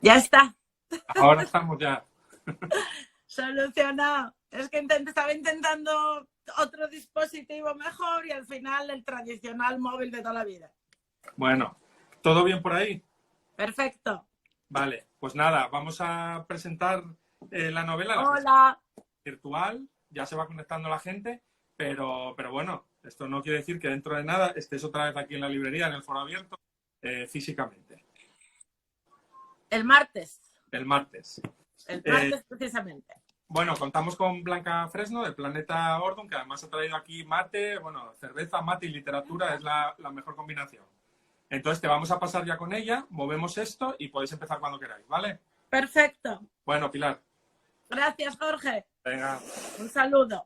Ya está. Ahora estamos ya. Solucionado. Es que estaba intentando otro dispositivo mejor y al final el tradicional móvil de toda la vida. Bueno, ¿todo bien por ahí? Perfecto. Vale, pues nada, vamos a presentar la novela, la Hola. virtual. Ya se va conectando la gente, pero bueno, esto no quiere decir que dentro de nada estés otra vez aquí en la librería, en el foro abierto, físicamente. El martes. El martes. El martes precisamente. Bueno, contamos con Blanca Fresno, del Planeta Ordon, que además ha traído aquí mate, bueno, cerveza, mate y literatura, es la mejor combinación. Entonces te vamos a pasar ya con ella, movemos esto y podéis empezar cuando queráis, ¿vale? Perfecto. Bueno, Pilar. Gracias, Jorge. Venga. Un saludo.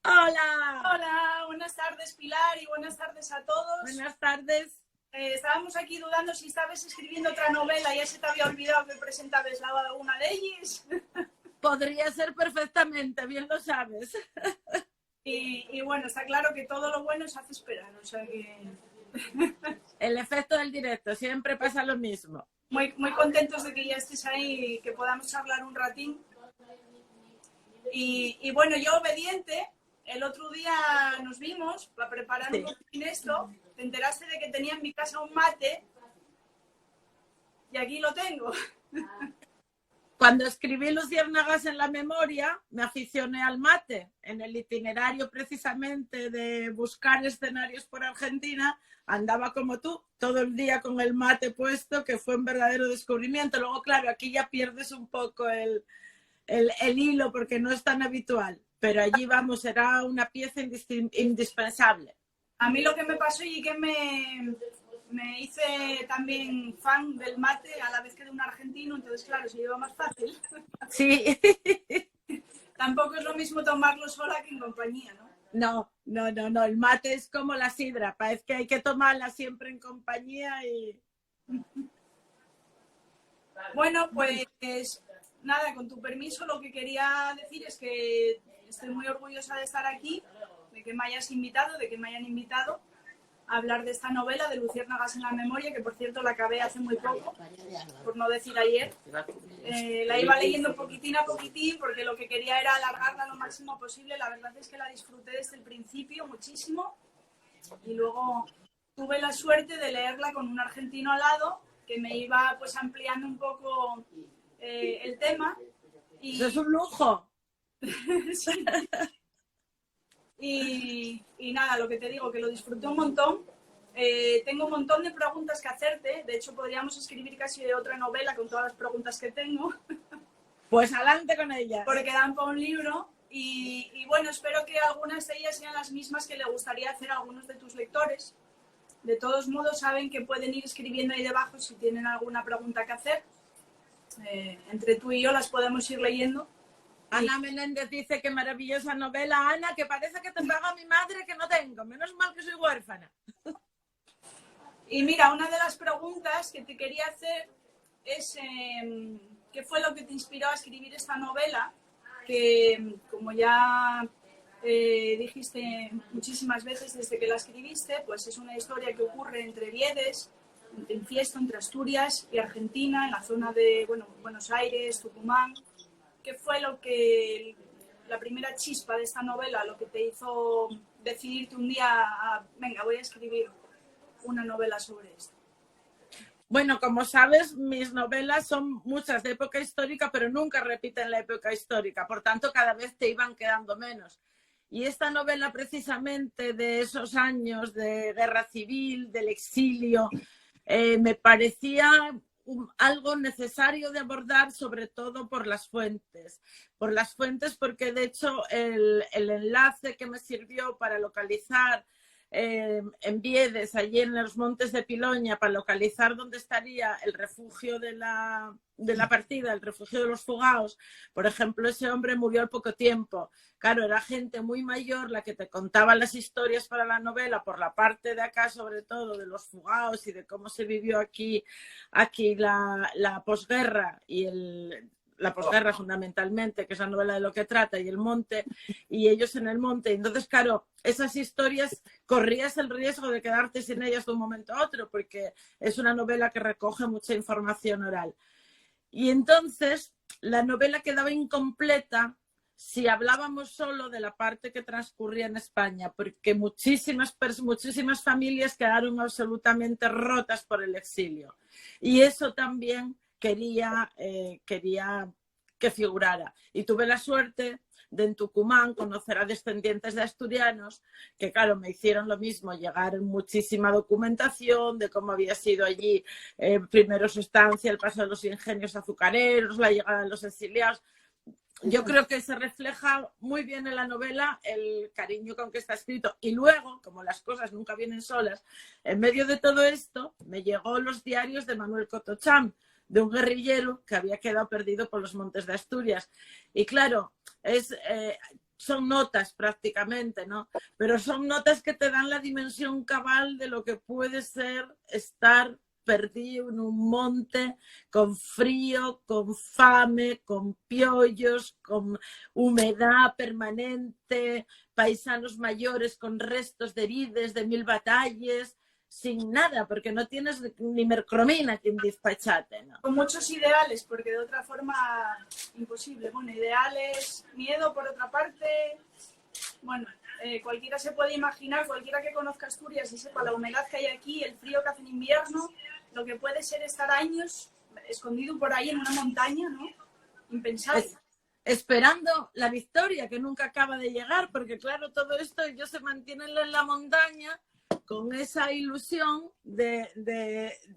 Hola. Hola, buenas tardes, Pilar, y buenas tardes a todos. Buenas tardes. Estábamos aquí dudando si estabas escribiendo otra novela y ya se te había olvidado que presentabas la una de ellas. Podría ser perfectamente, bien lo sabes. Y bueno, está claro que todo lo bueno se hace esperar, o sea que... El efecto del directo, siempre pasa lo mismo. Muy contentos de que ya estés ahí y que podamos charlar un ratín. Y bueno, yo obediente, el otro día nos vimos para preparar un poquitín esto, te enteraste de que tenía en mi casa un mate y aquí lo tengo. Cuando escribí Luciérnagas en la memoria, me aficioné al mate. En el itinerario precisamente de buscar escenarios por Argentina, andaba como tú, todo el día con el mate puesto, que fue un verdadero descubrimiento. Luego, claro, aquí ya pierdes un poco el hilo porque no es tan habitual, pero allí vamos, será una pieza indispensable. A mí lo que me pasó y que me hice también fan del mate a la vez que de un argentino, entonces claro, se lleva más fácil. Sí. Tampoco es lo mismo tomarlo sola que en compañía, ¿no? No, el mate es como la sidra, parece que hay que tomarla siempre en compañía y... Bueno, pues nada, con tu permiso lo que quería decir es que estoy muy orgullosa de estar aquí, de que me hayas invitado, de que me hayan invitado a hablar de esta novela de Luciérnagas en la memoria, que por cierto la acabé hace muy poco, por no decir ayer. La iba leyendo poquitín a poquitín porque lo que quería era alargarla lo máximo posible. La verdad es que la disfruté desde el principio muchísimo y luego tuve la suerte de leerla con un argentino al lado que me iba pues ampliando un poco el tema. Y... ¡Eso es un lujo! Sí. Y nada, lo que te digo, que lo disfruté un montón. Tengo un montón de preguntas que hacerte. De hecho, podríamos escribir casi otra novela con todas las preguntas que tengo. Pues adelante con ellas. Porque dan para un libro. Y bueno, espero que algunas de ellas sean las mismas que le gustaría hacer a algunos de tus lectores. De todos modos, saben que pueden ir escribiendo ahí debajo si tienen alguna pregunta que hacer. Entre tú y yo las podemos ir leyendo. Ana Menéndez dice que maravillosa novela, Ana, que parece que te paga mi madre que no tengo. Menos mal que soy huérfana. Y mira, una de las preguntas que te quería hacer es ¿qué fue lo que te inspiró a escribir esta novela? Que como ya dijiste muchísimas veces desde que la escribiste, pues es una historia que ocurre entre Viedes, entre Infiesto, entre Asturias y Argentina, en la zona de Buenos Aires, Tucumán. ¿Qué fue lo que, la primera chispa de esta novela, lo que te hizo decidirte un día venga, voy a escribir una novela sobre esto? Bueno, como sabes, mis novelas son muchas de época histórica, pero nunca repiten la época histórica. Por tanto, cada vez te iban quedando menos. Y esta novela, precisamente de esos años de guerra civil, del exilio, me parecía algo necesario de abordar, sobre todo por las fuentes. Por las fuentes, porque de hecho el enlace que me sirvió para localizar en Viedes, allí en los montes de Piloña, para localizar dónde estaría el refugio de la partida, el refugio de los fugaos. Por ejemplo, ese hombre murió al poco tiempo. Claro, era gente muy mayor la que te contaba las historias para la novela, por la parte de acá, sobre todo, de los fugaos y de cómo se vivió aquí la posguerra y la posguerra fundamentalmente, que es la novela de lo que trata, y el monte, y ellos en el monte. Entonces, claro, esas historias corrías el riesgo de quedarte sin ellas de un momento a otro, porque es una novela que recoge mucha información oral. Y entonces la novela quedaba incompleta si hablábamos solo de la parte que transcurría en España, porque muchísimas familias quedaron absolutamente rotas por el exilio. Y eso también quería que figurara. Y tuve la suerte de en Tucumán conocer a descendientes de asturianos que, claro, me hicieron lo mismo, llegar muchísima documentación de cómo había sido allí primero su estancia, el paso de los ingenios azucareros, la llegada de los exiliados. Yo creo que se refleja muy bien en la novela el cariño con que está escrito. Y luego, como las cosas nunca vienen solas, en medio de todo esto me llegó los diarios de Manuel Cotocham, de un guerrillero que había quedado perdido por los montes de Asturias. Y claro, son notas prácticamente, ¿no? Pero son notas que te dan la dimensión cabal de lo que puede ser estar perdido en un monte con frío, con fame, con piollos, con humedad permanente, paisanos mayores con restos de heridas de 1000 batallas, sin nada, porque no tienes ni mercromina quien despachate, ¿no? Con muchos ideales, porque de otra forma imposible. Bueno, ideales, miedo por otra parte. Bueno, cualquiera se puede imaginar, cualquiera que conozca Asturias y sepa la humedad que hay aquí, el frío que hace en invierno, lo que puede ser estar años escondido por ahí en una montaña, ¿no? Impensable. Esperando la victoria que nunca acaba de llegar, porque claro, todo esto ellos se mantienen en la montaña con esa ilusión de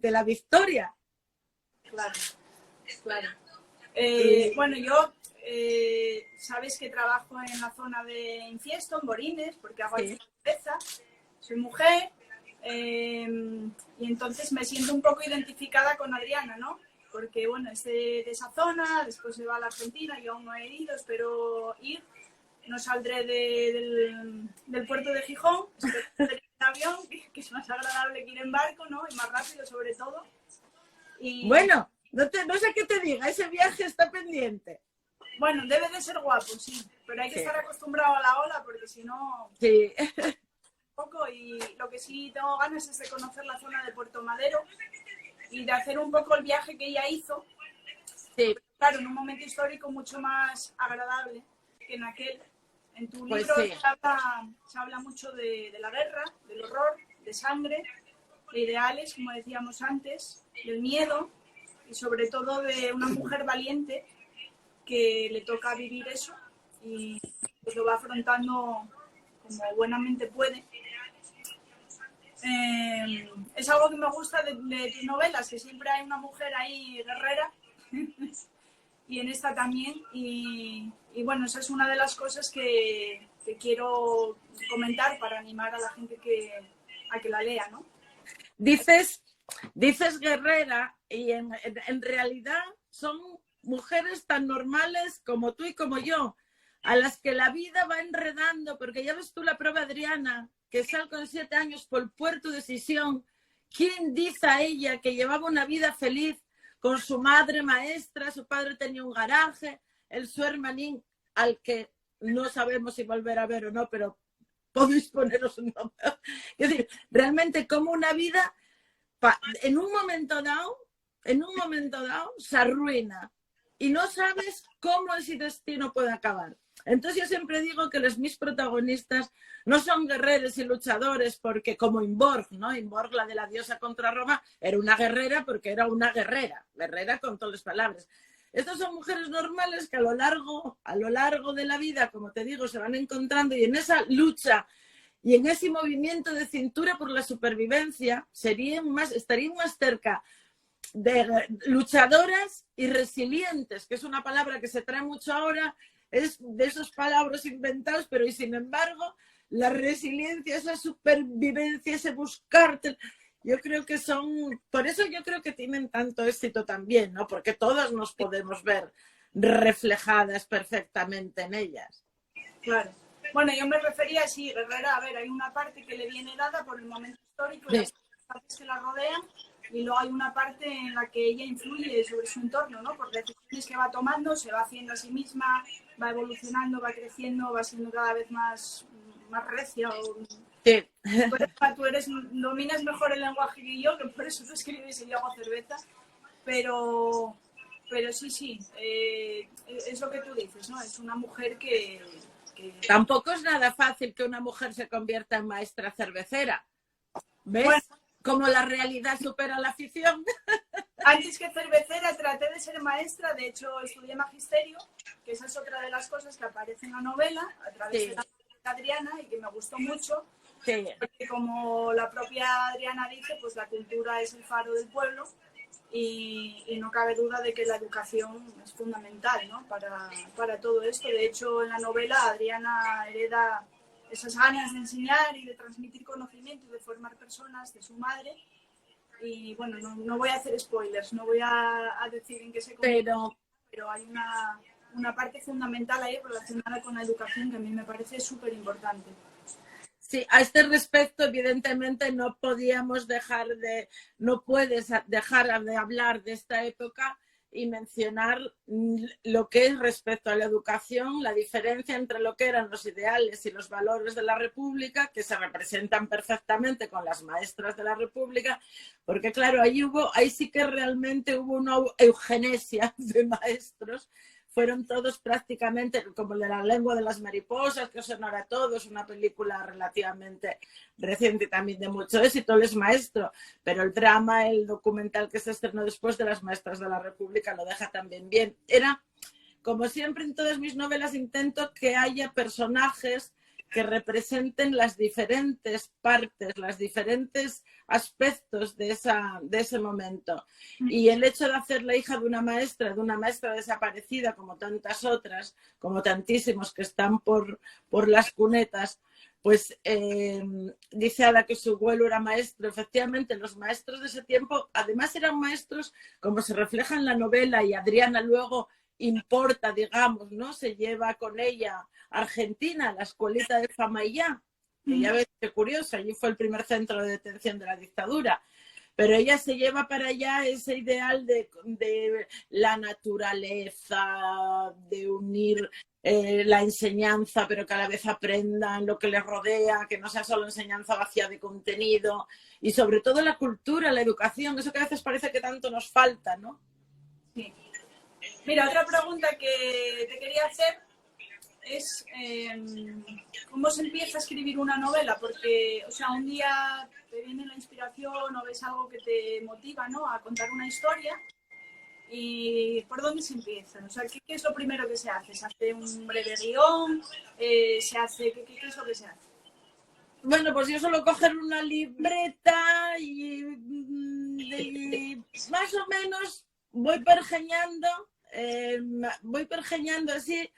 la victoria. Claro, claro. Bueno, yo sabes que trabajo en la zona de Infiesto, en Borines, porque hago cerveza, soy mujer, y entonces me siento un poco identificada con Adriana, ¿no? Porque, bueno, es de esa zona, después se va a la Argentina, yo aún no he ido, espero ir, no saldré del puerto de Gijón, espero ir en avión, que es más agradable que ir en barco, ¿no? Y más rápido, sobre todo. Y... Bueno, no sé qué te diga, ese viaje está pendiente. Bueno, debe de ser guapo, sí, pero hay que estar acostumbrado a la ola porque si no... Sí. Poco, y lo que sí tengo ganas es de conocer la zona de Puerto Madero y de hacer un poco el viaje que ella hizo. Sí. Claro, en un momento histórico mucho más agradable que en aquel. En tu libro sí. se habla mucho de la guerra, del horror, de sangre, de ideales, como decíamos antes, del miedo y sobre todo de una mujer valiente que le toca vivir eso y pues lo va afrontando como buenamente puede. Es algo que me gusta de tus novelas, que siempre hay una mujer ahí guerrera y en esta también, y bueno, esa es una de las cosas que quiero comentar para animar a la gente a que la lea, ¿no? Dices guerrera y en realidad son mujeres tan normales como tú y como yo, a las que la vida va enredando, porque ya ves tú la prueba Adriana, que sale con 7 años por el puerto de Sisión. ¿Quién dice a ella que llevaba una vida feliz con su madre maestra, su padre tenía un garaje, su hermanín, al que no sabemos si volver a ver o no, pero podéis poneros un nombre? Es decir, realmente como una vida en un momento dado se arruina y no sabes cómo ese destino puede acabar. Entonces yo siempre digo que mis protagonistas no son guerreros y luchadores porque como Inborg, ¿no? Inborg, la de la diosa contra Roma, era una guerrera porque era una guerrera con todas las palabras. Estas son mujeres normales que a lo largo de la vida, como te digo, se van encontrando y en esa lucha y en ese movimiento de cintura por la supervivencia estarían más cerca de luchadoras y resilientes, que es una palabra que se trae mucho ahora, es de esos palabras inventados, pero y sin embargo la resiliencia, esa supervivencia, ese buscarte, yo creo que por eso yo creo que tienen tanto éxito también, ¿no? Porque todas nos podemos ver reflejadas perfectamente en ellas. Claro. Bueno, yo me refería, sí, guerrera, a ver, hay una parte que le viene dada por el momento histórico y las partes que la rodean, y luego hay una parte en la que ella influye sobre su entorno, ¿no? Por decisiones que va tomando, se va haciendo a sí misma, va evolucionando, va creciendo, va siendo cada vez más recia. Sí. Tú dominas mejor el lenguaje que yo, que por eso tú escribes y yo hago cerveza, pero Pero sí, es lo que tú dices, ¿no? Es una mujer que... Tampoco es nada fácil que una mujer se convierta en maestra cervecera. ¿Ves? Bueno, cómo la realidad supera la ficción. Antes que cervecera traté de ser maestra, de hecho estudié magisterio, que esa es otra de las cosas que aparece en la novela, a través de la Adriana, y que me gustó mucho, porque como la propia Adriana dice, pues la cultura es el faro del pueblo y no cabe duda de que la educación es fundamental, ¿no? para todo esto. De hecho, en la novela Adriana hereda esas ganas de enseñar y de transmitir conocimiento y de formar personas de su madre. Y bueno, no voy a hacer spoilers, no voy a decir en qué se convierte, pero hay una parte fundamental ahí relacionada con la educación que a mí me parece súper importante. Sí, a este respecto, evidentemente, no puedes dejar de hablar de esta época y mencionar lo que es respecto a la educación, la diferencia entre lo que eran los ideales y los valores de la República, que se representan perfectamente con las maestras de la República, porque claro, ahí sí que realmente hubo una eugenesia de maestros. Fueron todos prácticamente como de La lengua de las mariposas, que os sonará a todos, una película relativamente reciente y también de mucho éxito, él es maestro, pero el drama, el documental que se estrenó después de Las maestras de la República lo deja también bien. Era, como siempre en todas mis novelas, intento que haya personajes que representen las diferentes partes, los diferentes aspectos de ese momento. Y el hecho de hacer la hija de una maestra desaparecida, como tantas otras, como tantísimos que están por las cunetas, pues dice Ada que su abuelo era maestro. Efectivamente, los maestros de ese tiempo, además eran maestros, como se refleja en la novela, y Adriana luego importa, digamos, ¿no? Se lleva con ella a Argentina, la escuelita de Famaillá, que ya ves qué curioso, allí fue el primer centro de detención de la dictadura, pero ella se lleva para allá ese ideal de la naturaleza, de unir la enseñanza, pero que a la vez aprendan lo que les rodea, que no sea solo enseñanza vacía de contenido, y sobre todo la cultura, la educación, eso que a veces parece que tanto nos falta, ¿no? Sí. Mira, otra pregunta que te quería hacer es ¿cómo se empieza a escribir una novela? Porque, o sea, un día te viene la inspiración o ves algo que te motiva, ¿no?, a contar una historia, y ¿por dónde se empieza? O sea, ¿qué es lo primero que se hace? ¿Se hace un breve guión? ¿Qué es lo que se hace? Bueno, pues yo suelo coger una libreta y más o menos voy pergeñando así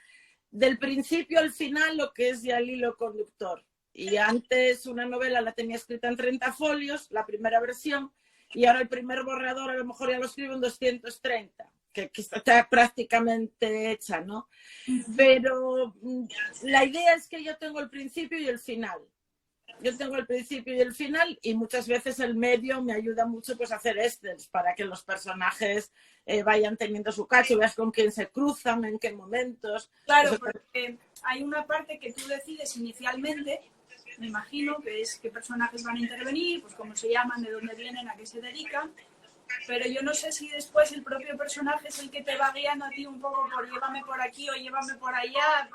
del principio al final lo que es ya el hilo conductor. Y antes una novela la tenía escrita en 30 folios, la primera versión, y ahora el primer borrador a lo mejor ya lo escribo en 230, que está prácticamente hecha, ¿no? Pero la idea es que yo tengo el principio y el final. Yo tengo el principio y el final, y muchas veces el medio me ayuda mucho pues a hacer extras para que los personajes vayan teniendo su cacho, veas con quién se cruzan, en qué momentos. Claro, porque hay una parte que tú decides inicialmente, me imagino, que es qué personajes van a intervenir, pues cómo se llaman, de dónde vienen, a qué se dedican, pero yo no sé si después el propio personaje es el que te va guiando a ti un poco por llévame por aquí o llévame por allá.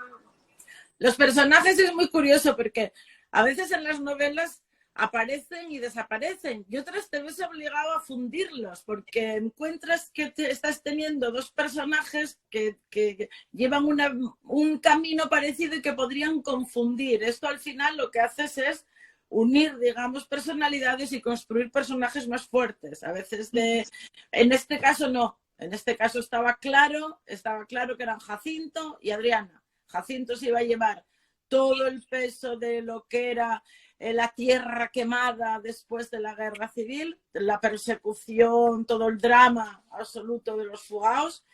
Los personajes es muy curioso porque a veces en las novelas aparecen y desaparecen, y otras te ves obligado a fundirlos porque encuentras que estás teniendo dos personajes que llevan un camino parecido y que podrían confundir. Esto al final lo que haces es unir, digamos, personalidades y construir personajes más fuertes. A veces en este caso no. En este caso estaba claro que eran Jacinto y Adriana. Jacinto se iba a llevar todo el peso de lo que era la tierra quemada después de la guerra civil, la persecución, todo el drama absoluto de los fugados,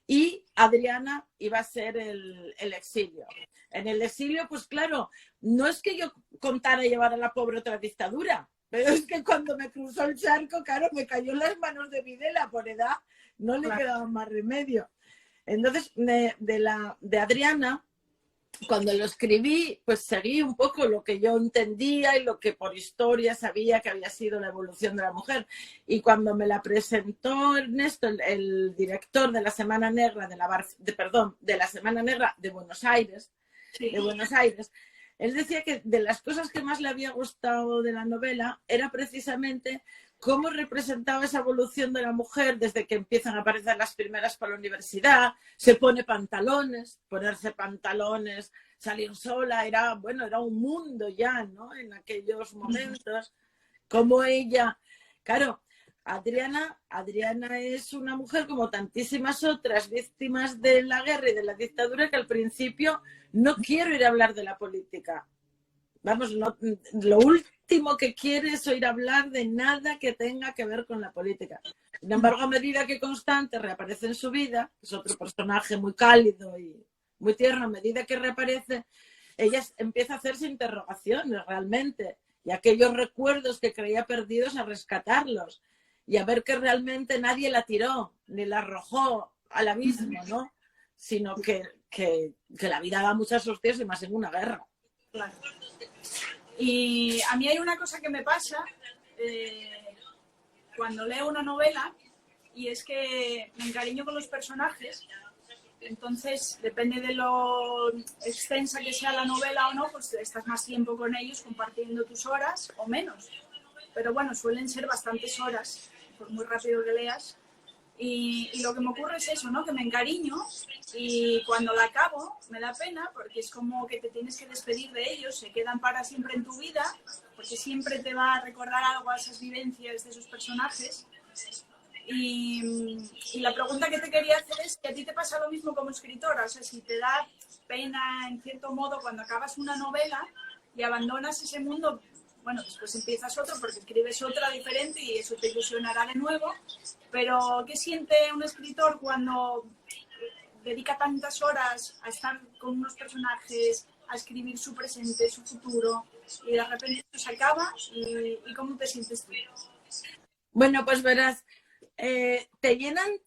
y Adriana iba a ser el exilio. En el exilio, pues claro, no es que yo contara llevar a la pobre otra dictadura, pero es que cuando me cruzó el charco, claro, me cayó en las manos de Videla, por edad no le quedaba más remedio. Entonces, de Adriana, cuando lo escribí, pues seguí un poco lo que yo entendía y lo que por historia sabía que había sido la evolución de la mujer. Y cuando me la presentó Ernesto, el director de la Semana Negra de la Semana Negra de Buenos Aires, él decía que de las cosas que más le había gustado de la novela era precisamente cómo representaba esa evolución de la mujer desde que empiezan a aparecer las primeras para la universidad, se pone pantalones, ponerse pantalones, salir sola, era un mundo ya, ¿no? En aquellos momentos, como ella, claro, Adriana es una mujer como tantísimas otras víctimas de la guerra y de la dictadura que al principio no quiero ir a hablar de la política. Vamos, lo último que quiere es oír hablar de nada que tenga que ver con la política. Sin embargo, a medida que Constante reaparece en su vida, es otro personaje muy cálido y muy tierno, a medida que reaparece, ella empieza a hacerse interrogaciones realmente y aquellos recuerdos que creía perdidos a rescatarlos y a ver que realmente nadie la tiró ni la arrojó al abismo, ¿no? Sino que la vida da muchas hostias y más en una guerra. Claro. Y a mí hay una cosa que me pasa cuando leo una novela y es que me encariño con los personajes. Entonces, depende de lo extensa que sea la novela o no, pues estás más tiempo con ellos compartiendo tus horas o menos. Pero bueno, suelen ser bastantes horas, por muy rápido que leas. Y lo que me ocurre es eso, ¿no? Que me encariño y cuando la acabo me da pena porque es como que te tienes que despedir de ellos, se quedan para siempre en tu vida porque siempre te va a recordar algo a esas vivencias de esos personajes. Y la pregunta que te quería hacer es si a ti te pasa lo mismo como escritora, o sea, si te da pena en cierto modo cuando acabas una novela y abandonas ese mundo. Bueno, después empiezas otro porque escribes otra diferente y eso te ilusionará de nuevo. Pero, ¿qué siente un escritor cuando dedica tantas horas a estar con unos personajes, a escribir su presente, su futuro, y de repente eso se acaba? ¿Y cómo te sientes tú? Bueno, pues verás, te llenan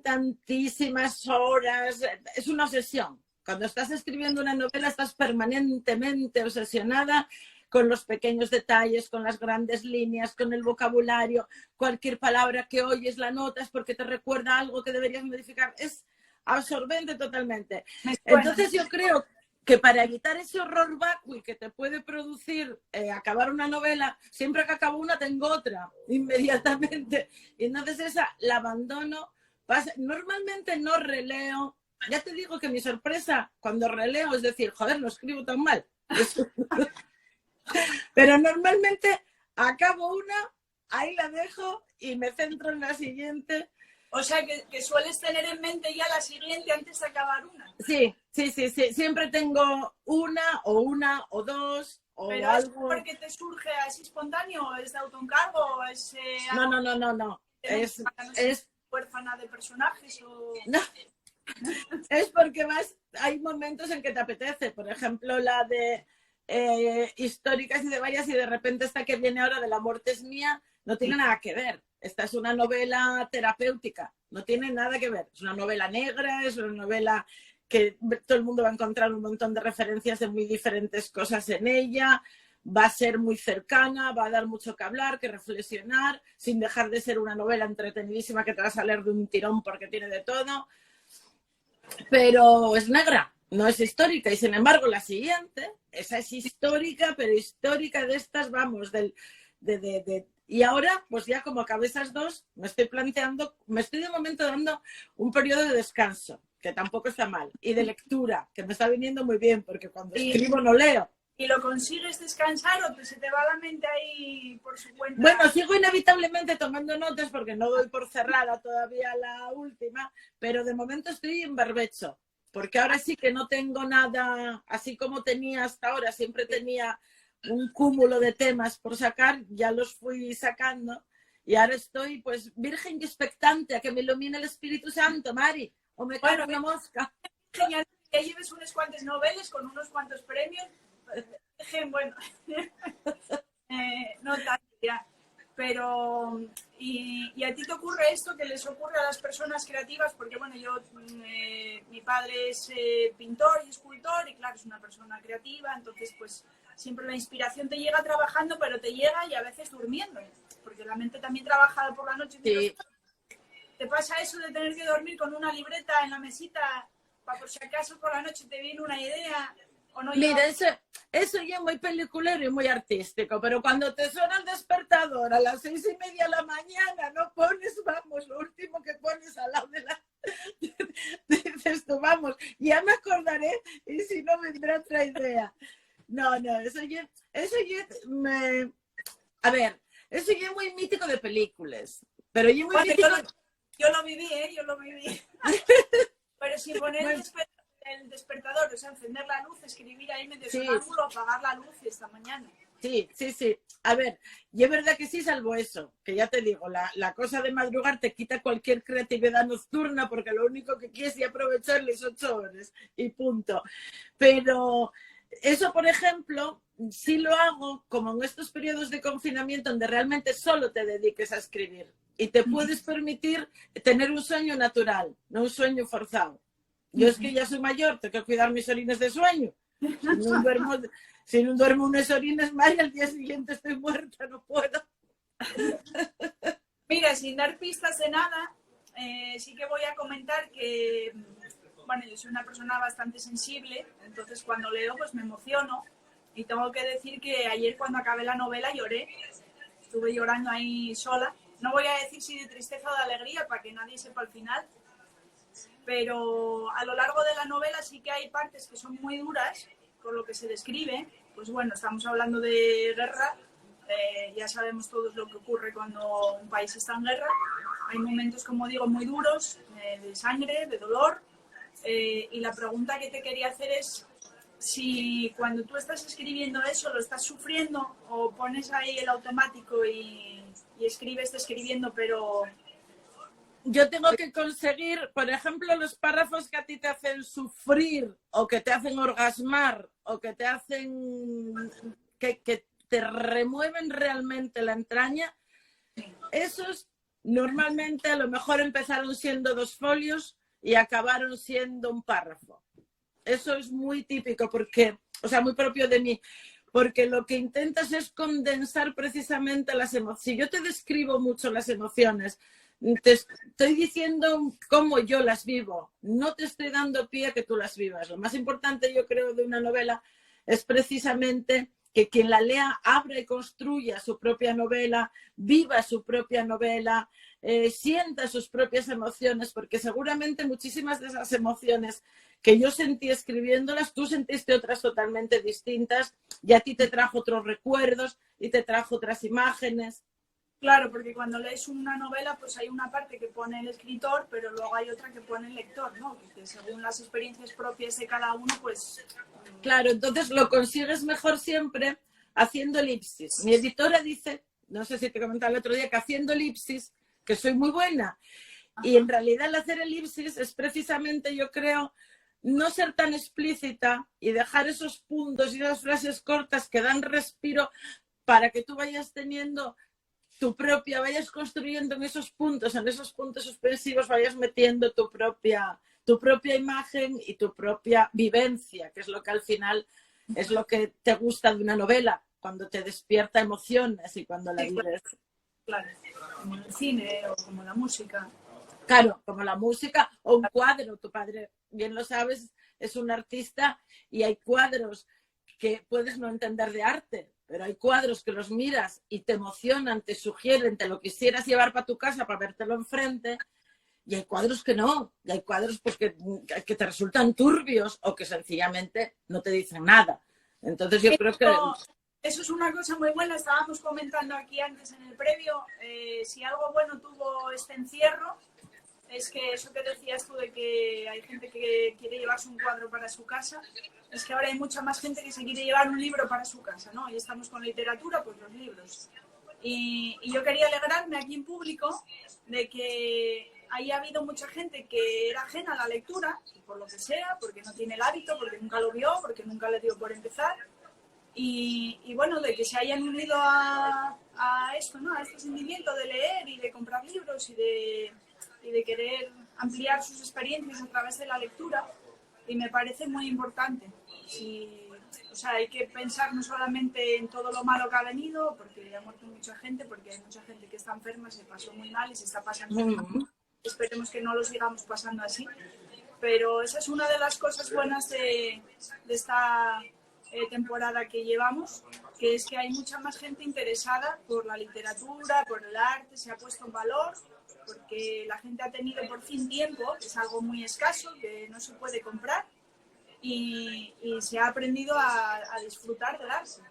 tantísimas horas, es una obsesión. Cuando estás escribiendo una novela estás permanentemente obsesionada con los pequeños detalles, con las grandes líneas, con el vocabulario, cualquier palabra que oyes la notas porque te recuerda algo que deberías modificar. Es absorbente totalmente. Entonces yo creo que para evitar ese horror vacui que te puede producir acabar una novela, siempre que acabo una tengo otra, inmediatamente. Y entonces esa la abandono. Normalmente no releo. Ya te digo que mi sorpresa cuando releo es decir, joder, no escribo tan mal. Pero normalmente acabo una, ahí la dejo y me centro en la siguiente. O sea, que sueles tener en mente ya la siguiente antes de acabar una. Sí. Siempre tengo una o dos o ¿pero algo. es porque te surge así espontáneo? ¿Es de autoencargo? ¿O es No. Es huérfana de personajes? O... No. Es porque hay momentos en que te apetece. Por ejemplo, la de históricas y de varias y de repente esta que viene ahora de La muerte es mía no tiene nada que ver. Esta es una novela terapéutica, no tiene nada que ver. Es una novela negra, es una novela que todo el mundo va a encontrar un montón de referencias de muy diferentes cosas en ella, va a ser muy cercana, va a dar mucho que hablar, que reflexionar, sin dejar de ser una novela entretenidísima que te vas a leer de un tirón porque tiene de todo, pero es negra, no es histórica. Y sin embargo la siguiente, esa es histórica, pero histórica de estas, vamos, y ahora, pues ya como acabé esas dos, me estoy de momento dando un periodo de descanso, que tampoco está mal, y de lectura, que me está viniendo muy bien, porque cuando escribo no leo. ¿Y lo consigues descansar o se te va la mente ahí por su cuenta? Bueno, sigo inevitablemente tomando notas porque no doy por cerrada todavía la última, pero de momento estoy en barbecho, porque ahora sí que no tengo nada, así como tenía hasta ahora, siempre tenía un cúmulo de temas por sacar, ya los fui sacando y ahora estoy pues virgen y expectante a que me ilumine el Espíritu Santo, Mari, o me cae una mosca. Genial, que lleves unos cuantos noveles con unos cuantos premios, bueno, no tanto ya, pero Y a ti te ocurre esto que les ocurre a las personas creativas, porque bueno, mi padre es pintor y escultor y claro, es una persona creativa, entonces pues siempre la inspiración te llega trabajando, pero te llega y a veces durmiendo, porque la mente también trabaja por la noche. Sí. ¿Te pasa eso de tener que dormir con una libreta en la mesita para por si acaso por la noche te viene una idea? ¿O no? Mira, eso ya es muy peliculero y muy artístico, pero cuando te suena el despertador a las 6:30 de la mañana, no pones, vamos, lo último que pones al lado de la... Dices tú, vamos, ya me acordaré y si no me vendrá otra idea. No, eso ya a ver, eso ya es muy mítico de películas, pero ya muy bueno, mítico... Yo lo viví, yo lo viví. Pero sin poner el despertador, o sea, encender la luz, escribir ahí medio sonámbulo, apagar la luz esta mañana. Sí. A ver, y es verdad que sí, salvo eso, que ya te digo, la cosa de madrugar te quita cualquier creatividad nocturna porque lo único que quieres es aprovechar las 8 horas y punto. Pero eso, por ejemplo, sí lo hago como en estos periodos de confinamiento donde realmente solo te dediques a escribir y te puedes permitir tener un sueño natural, no un sueño forzado. Yo es que ya soy mayor, tengo que cuidar mis orines de sueño. Si no duermo unas orines más, al día siguiente estoy muerta, no puedo. Mira, sin dar pistas de nada, sí que voy a comentar que, bueno, yo soy una persona bastante sensible, entonces cuando leo pues me emociono y tengo que decir que ayer cuando acabé la novela lloré, estuve llorando ahí sola. No voy a decir si de tristeza o de alegría para que nadie sepa el final, pero a lo largo de la novela sí que hay partes que son muy duras con lo que se describe. Pues bueno, estamos hablando de guerra, ya sabemos todos lo que ocurre cuando un país está en guerra. Hay momentos, como digo, muy duros, de sangre, de dolor, y la pregunta que te quería hacer es si cuando tú estás escribiendo eso lo estás sufriendo o pones ahí el automático y escribes escribiendo, pero... Yo tengo que conseguir, por ejemplo, los párrafos que a ti te hacen sufrir o que te hacen orgasmar o que te hacen que te remueven realmente la entraña. Esos normalmente a lo mejor empezaron siendo 2 folios y acabaron siendo un párrafo. Eso es muy típico porque, o sea, muy propio de mí, porque lo que intentas es condensar precisamente las emociones. Si yo te describo mucho las emociones, te estoy diciendo cómo yo las vivo, no te estoy dando pie a que tú las vivas. Lo más importante, yo creo, de una novela es precisamente que quien la lea abra y construya su propia novela, viva su propia novela, sienta sus propias emociones, porque seguramente muchísimas de esas emociones que yo sentí escribiéndolas, tú sentiste otras totalmente distintas y a ti te trajo otros recuerdos y te trajo otras imágenes. Claro, porque cuando lees una novela, pues hay una parte que pone el escritor, pero luego hay otra que pone el lector, ¿no? Que según las experiencias propias de cada uno, pues... Claro, entonces lo consigues mejor siempre haciendo elipsis. Mi editora dice, no sé si te comentaba el otro día, que haciendo elipsis, que soy muy buena. Y en realidad el hacer elipsis es precisamente, yo creo, no ser tan explícita y dejar esos puntos y esas frases cortas que dan respiro para que tú vayas teniendo... vayas construyendo en esos puntos suspensivos, vayas metiendo tu propia imagen y tu propia vivencia, que es lo que al final es lo que te gusta de una novela, cuando te despierta emociones y cuando la vives. Claro, como el cine o como la música. Claro, como la música o un cuadro. Tu padre, bien lo sabes, es un artista y hay cuadros que puedes no entender de arte, pero hay cuadros que los miras y te emocionan, te sugieren, te lo quisieras llevar para tu casa para vértelo enfrente, y hay cuadros que no, y hay cuadros pues, que te resultan turbios o que sencillamente no te dicen nada. Entonces yo creo que... Eso es una cosa muy buena, estábamos comentando aquí antes en el previo, si algo bueno tuvo este encierro, es que eso que decías tú de que hay gente que quiere llevarse un cuadro para su casa, es que ahora hay mucha más gente que se quiere llevar un libro para su casa, ¿no? Y estamos con literatura, pues los libros. Y yo quería alegrarme aquí en público de que haya habido mucha gente que era ajena a la lectura, por lo que sea, porque no tiene el hábito, porque nunca lo vio, porque nunca le dio por empezar. Y bueno, de que se hayan unido a esto, ¿no? A este sentimiento de leer y de comprar libros y de querer ampliar sus experiencias a través de la lectura, y me parece muy importante. O sea, hay que pensar no solamente en todo lo malo que ha venido, porque ha muerto mucha gente, porque hay mucha gente que está enferma, se pasó muy mal y se está pasando mal. Esperemos que no lo sigamos pasando así. Pero esa es una de las cosas buenas de esta temporada que llevamos, que es que hay mucha más gente interesada por la literatura, por el arte, se ha puesto en valor, porque la gente ha tenido por fin tiempo, que es algo muy escaso, que no se puede comprar, y se ha aprendido a disfrutar del arte.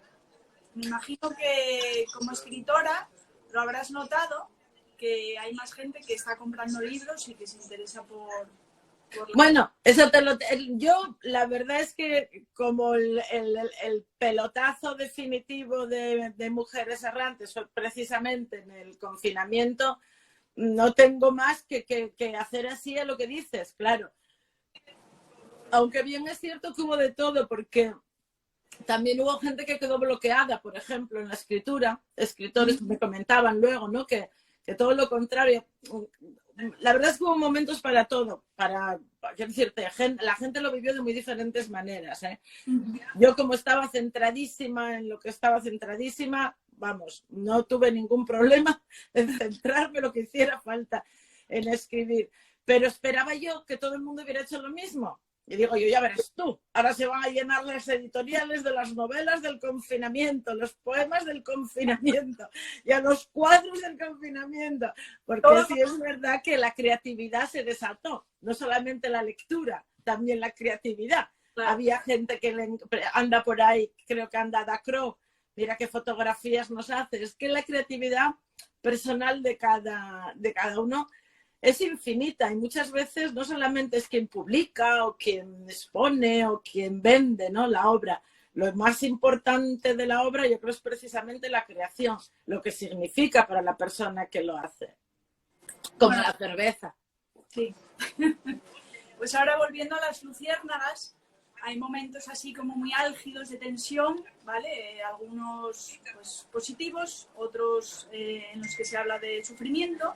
Me imagino que como escritora lo habrás notado, que hay más gente que está comprando libros y que se interesa por Bueno, eso yo la verdad es que como el pelotazo definitivo de Mujeres Errantes fue precisamente en el confinamiento, no tengo más que hacer así a lo que dices, claro. Aunque bien es cierto que hubo de todo, porque también hubo gente que quedó bloqueada, por ejemplo, en la escritura, escritores me comentaban luego, ¿no? Que todo lo contrario. La verdad es que hubo momentos para todo, quiero decirte, la gente lo vivió de muy diferentes maneras, ¿eh? Yo como estaba centradísima en lo que estaba centradísima, vamos, no tuve ningún problema en centrarme lo que hiciera falta en escribir, pero esperaba yo que todo el mundo hubiera hecho lo mismo. Y digo yo, ya verás tú, ahora se van a llenar las editoriales de las novelas del confinamiento, los poemas del confinamiento y a los cuadros del confinamiento, porque sí es verdad que la creatividad se desató, no solamente la lectura, también la creatividad. Claro. Había gente que anda por ahí, creo que anda Dacro, mira qué fotografías nos hace, es que la creatividad personal de cada uno es infinita y muchas veces no solamente es quien publica o quien expone o quien vende, ¿no? La obra. Lo más importante de la obra yo creo es precisamente la creación, lo que significa para la persona que lo hace. Como la cerveza. Sí. Pues ahora volviendo a las luciérnagas, hay momentos así como muy álgidos de tensión, ¿vale? Algunos pues, positivos, otros en los que se habla de sufrimiento.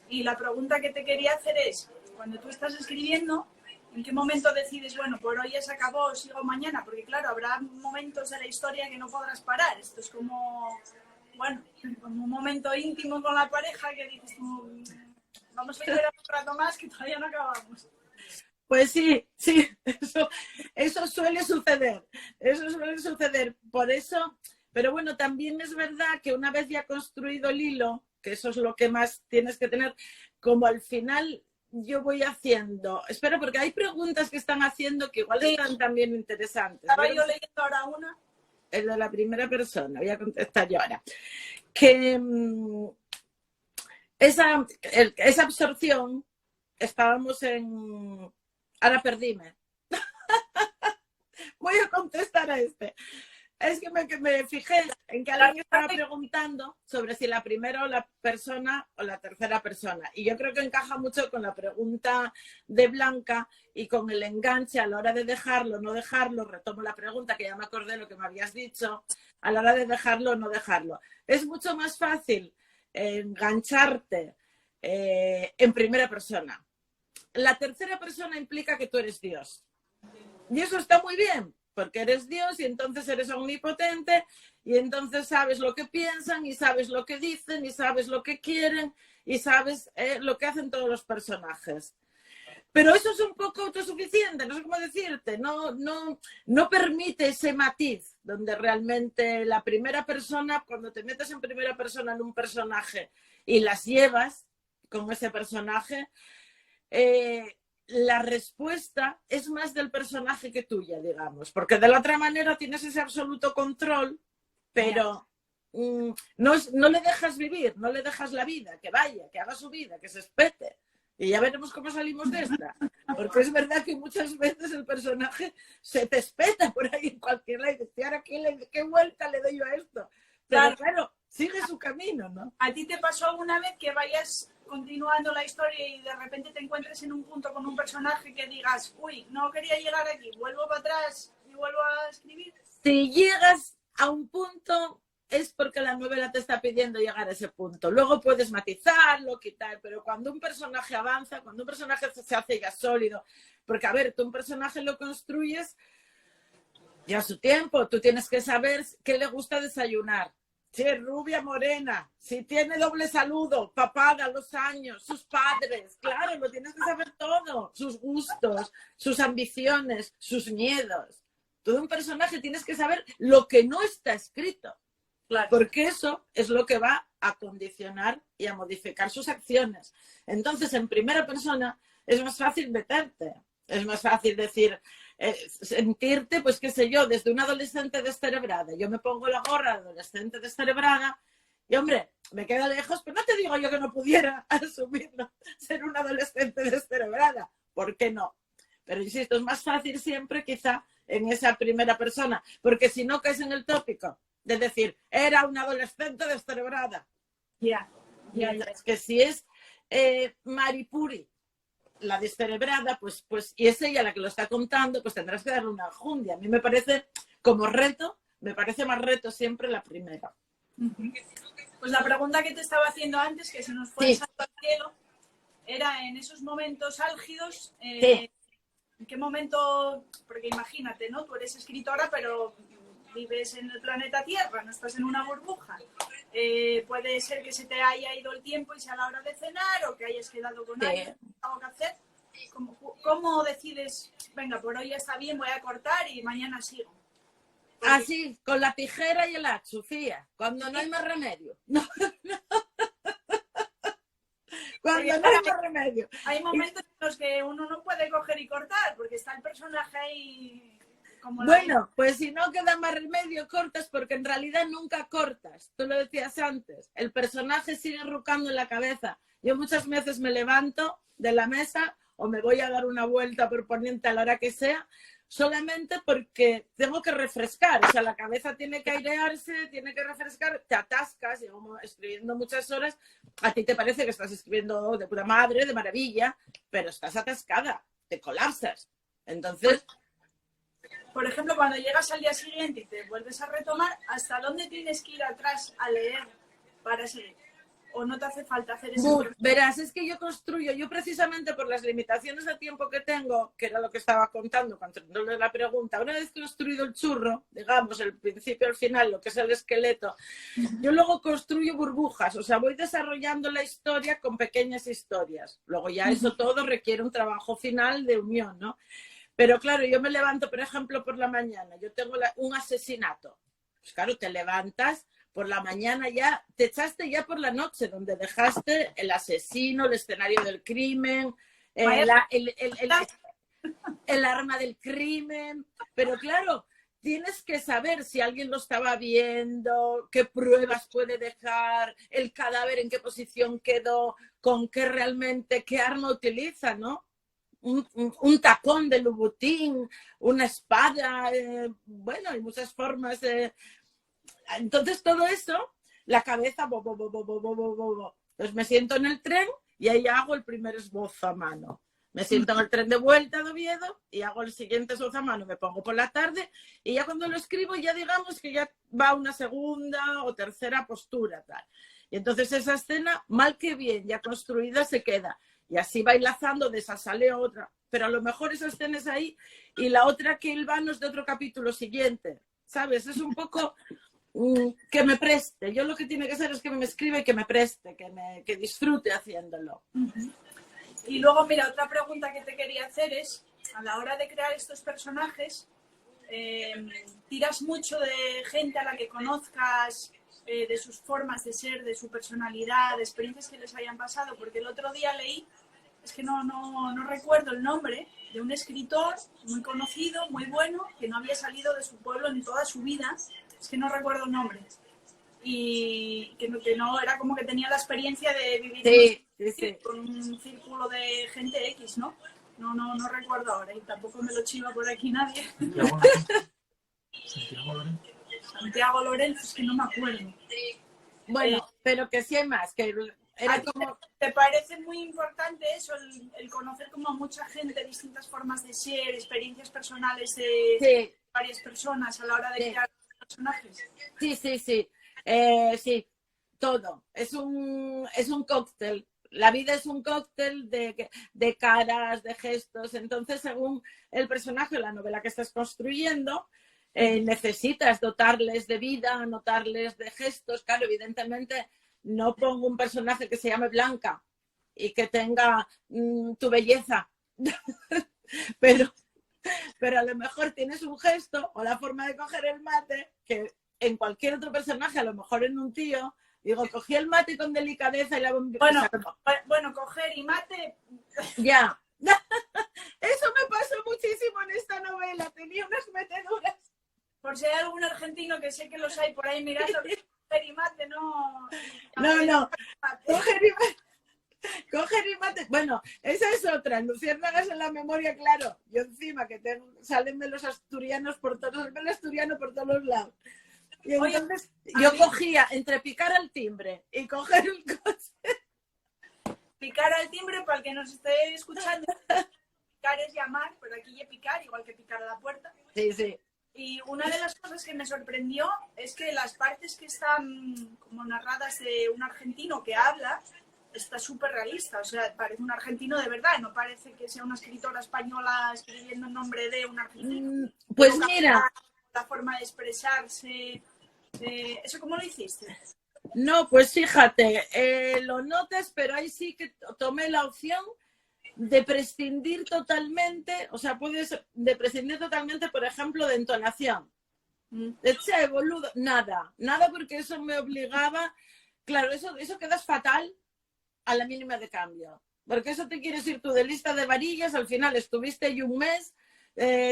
Y la pregunta que te quería hacer es, cuando tú estás escribiendo, ¿en qué momento decides, bueno, por hoy ya se acabó, sigo mañana? Porque claro, habrá momentos de la historia que no podrás parar. Esto es como, bueno, como un momento íntimo con la pareja que dices, vamos a esperar un rato más que todavía no acabamos. Pues sí, eso suele suceder. Por eso, pero bueno, también es verdad que una vez ya construido el hilo, que eso es lo que más tienes que tener, como al final yo voy haciendo, espera, porque hay preguntas que están haciendo que igual están también interesantes. Estaba yo leyendo ahora una. Es de la primera persona, voy a contestar yo ahora. Que esa absorción, estábamos en... Ahora perdíme. Voy a contestar a este. Es que me fijé en que alguien estaba preguntando sobre si la primera o la persona o la tercera persona. Y yo creo que encaja mucho con la pregunta de Blanca y con el enganche a la hora de dejarlo, no dejarlo. Retomo la pregunta, que ya me acordé de lo que me habías dicho. A la hora de dejarlo, no dejarlo. Es mucho más fácil engancharte en primera persona. La tercera persona implica que tú eres Dios. Y eso está muy bien, porque eres Dios y entonces eres omnipotente y entonces sabes lo que piensan y sabes lo que dicen y sabes lo que quieren y sabes lo que hacen todos los personajes. Pero eso es un poco autosuficiente, no sé cómo decirte, no permite ese matiz donde realmente la primera persona, cuando te metes en primera persona en un personaje y las llevas con ese personaje, la respuesta es más del personaje que tuya, digamos, porque de la otra manera tienes ese absoluto control, pero no le dejas vivir, no le dejas la vida, que vaya, que haga su vida, que se espete. Y ya veremos cómo salimos de esta. Porque es verdad que muchas veces el personaje se te espeta por ahí en cualquier lado y dices, ahora ¿qué vuelta le doy yo a esto? Pero claro, sigue su camino, ¿no? ¿A ti te pasó alguna vez que vayas continuando la historia y de repente te encuentres en un punto con un personaje que digas, uy, no quería llegar aquí, vuelvo para atrás y vuelvo a escribir? Si llegas a un punto es porque la novela te está pidiendo llegar a ese punto. Luego puedes matizarlo, quitar, pero cuando un personaje avanza, cuando un personaje se hace ya sólido, porque a ver, tú un personaje lo construyes ya a su tiempo, tú tienes que saber qué le gusta desayunar. Si es rubia, morena, si tiene doble saludo, papada, los años, sus padres, claro, lo tienes que saber todo, sus gustos, sus ambiciones, sus miedos. Todo un personaje tienes que saber lo que no está escrito, Claro. porque eso es lo que va a condicionar y a modificar sus acciones. Entonces, en primera persona es más fácil meterte, es más fácil decir... sentirte, pues qué sé yo, desde una adolescente descerebrada. Yo me pongo la gorra de adolescente descerebrada y, hombre, me queda lejos, pero no te digo yo que no pudiera asumirlo, ser una adolescente descerebrada. ¿Por qué no? Pero insisto, es más fácil siempre quizá en esa primera persona, porque si no caes en el tópico de decir, era una adolescente descerebrada. Ya. Es que si es Maripuri, la descerebrada, pues, y es ella la que lo está contando, pues tendrás que darle una enjundia. A mí me parece, como reto, me parece más reto siempre la primera. Pues la pregunta que te estaba haciendo antes, que se nos fue el salto al cielo, era en esos momentos álgidos, ¿en qué momento? Porque imagínate, ¿no? Tú eres escritora, pero vives en el planeta Tierra, no estás en una burbuja. Puede ser que se te haya ido el tiempo y sea la hora de cenar, o que hayas quedado con alguien, algo que hacer. ¿Cómo decides, venga, por hoy ya está bien, voy a cortar y mañana sigo? Así, con la tijera y el hacha, Sofía, cuando no hay más remedio. Cuando no hay más remedio. Hay momentos en los que uno no puede coger y cortar, porque está el personaje ahí... Bueno, pues si no queda más remedio, cortas, porque en realidad nunca cortas. Tú lo decías antes, el personaje sigue rucando en la cabeza. Yo muchas veces me levanto de la mesa o me voy a dar una vuelta por Poniente a la hora que sea, solamente porque tengo que refrescar. O sea, la cabeza tiene que airearse, tiene que refrescar, te atascas, llevo escribiendo muchas horas, a ti te parece que estás escribiendo de puta madre, de maravilla, pero estás atascada, te colapsas. Entonces... Por ejemplo, cuando llegas al día siguiente y te vuelves a retomar, ¿hasta dónde tienes que ir atrás a leer para seguir? ¿O no te hace falta hacer eso? Verás, es que yo construyo, yo precisamente por las limitaciones de tiempo que tengo, que era lo que estaba contando cuando la pregunta, una vez construido el churro, digamos, el principio al final, lo que es el esqueleto, yo luego construyo burbujas, o sea, voy desarrollando la historia con pequeñas historias. Luego ya eso todo requiere un trabajo final de unión, ¿no? Pero claro, yo me levanto, por ejemplo, por la mañana, yo tengo un asesinato. Pues claro, te levantas por la mañana ya, te echaste ya por la noche, donde dejaste el asesino, el escenario del crimen, el arma del crimen. Pero claro, tienes que saber si alguien lo estaba viendo, qué pruebas puede dejar, el cadáver en qué posición quedó, con qué realmente, qué arma utiliza, ¿no? Un tacón de Louboutin, una espada, bueno, hay muchas formas. Entonces todo eso, la cabeza, pues me siento en el tren y ahí hago el primer esbozo a mano. Me siento en el tren de vuelta de Oviedo y hago el siguiente esbozo a mano, me pongo por la tarde y ya cuando lo escribo ya digamos que ya va una segunda o tercera postura, tal. Y entonces esa escena, mal que bien, ya construida, se queda. Y así va enlazando, de esa sale otra. Pero a lo mejor esa escena es ahí y la otra que hilvano es de otro capítulo siguiente. ¿Sabes? Es un poco que me preste. Yo lo que tiene que ser es que me escriba y que me preste, que disfrute haciéndolo. Y luego, mira, otra pregunta que te quería hacer es, a la hora de crear estos personajes, ¿tiras mucho de gente a la que conozcas, de sus formas de ser, de su personalidad, de experiencias que les hayan pasado? Porque el otro día leí, es que no recuerdo el nombre, de un escritor muy conocido, muy bueno, que no había salido de su pueblo en toda su vida, es que no recuerdo el nombre, y que no era como que tenía la experiencia de vivir con un círculo de gente X, ¿no? No recuerdo ahora, y tampoco me lo chiva por aquí nadie. Santiago Lorenzo, es que no me acuerdo. Bueno, pero que sí hay más, que era como... ¿Te parece muy importante eso, el conocer como a mucha gente, distintas formas de ser, experiencias personales de varias personas a la hora de crear personajes? Sí. Sí, todo. Es un cóctel. La vida es un cóctel de caras, de gestos. Entonces, según el personaje o la novela que estás construyendo, necesitas dotarles de vida, dotarles de gestos. Claro, evidentemente no pongo un personaje que se llame Blanca y que tenga tu belleza, pero a lo mejor tienes un gesto o la forma de coger el mate que en cualquier otro personaje, a lo mejor en un tío, digo, cogí el mate con delicadeza y la bombilla. Bueno, coger y mate. Ya. Eso me pasó muchísimo en esta novela, tenía unas meteduras. Por si hay algún argentino, que sé que los hay por ahí mirando, coger y mate, no. No. Coger y mate. Bueno, esa es otra. Luciérnagas en la memoria, claro. Yo encima que salen de los asturianos por todos, el asturiano por todos los lados. Y entonces yo cogía entre picar al timbre y coger el coche. Picar al timbre, para el que nos esté escuchando, picar es llamar, pero aquí ya picar, igual que picar a la puerta. Sí, sí. Y una de las cosas que me sorprendió es que las partes que están como narradas de un argentino que habla, está súper realista, o sea, parece un argentino de verdad, no parece que sea una escritora española escribiendo en nombre de un argentino. Pues mira, la forma de expresarse, ¿eso cómo lo hiciste? No, pues fíjate, lo notas, pero ahí sí que tomé la opción de prescindir totalmente, o sea, puedes de prescindir totalmente, por ejemplo, de entonación. De che, boludo, nada, porque eso me obligaba, claro, eso quedas fatal a la mínima de cambio, porque eso te quieres ir tú de lista de varillas, al final estuviste ahí un mes,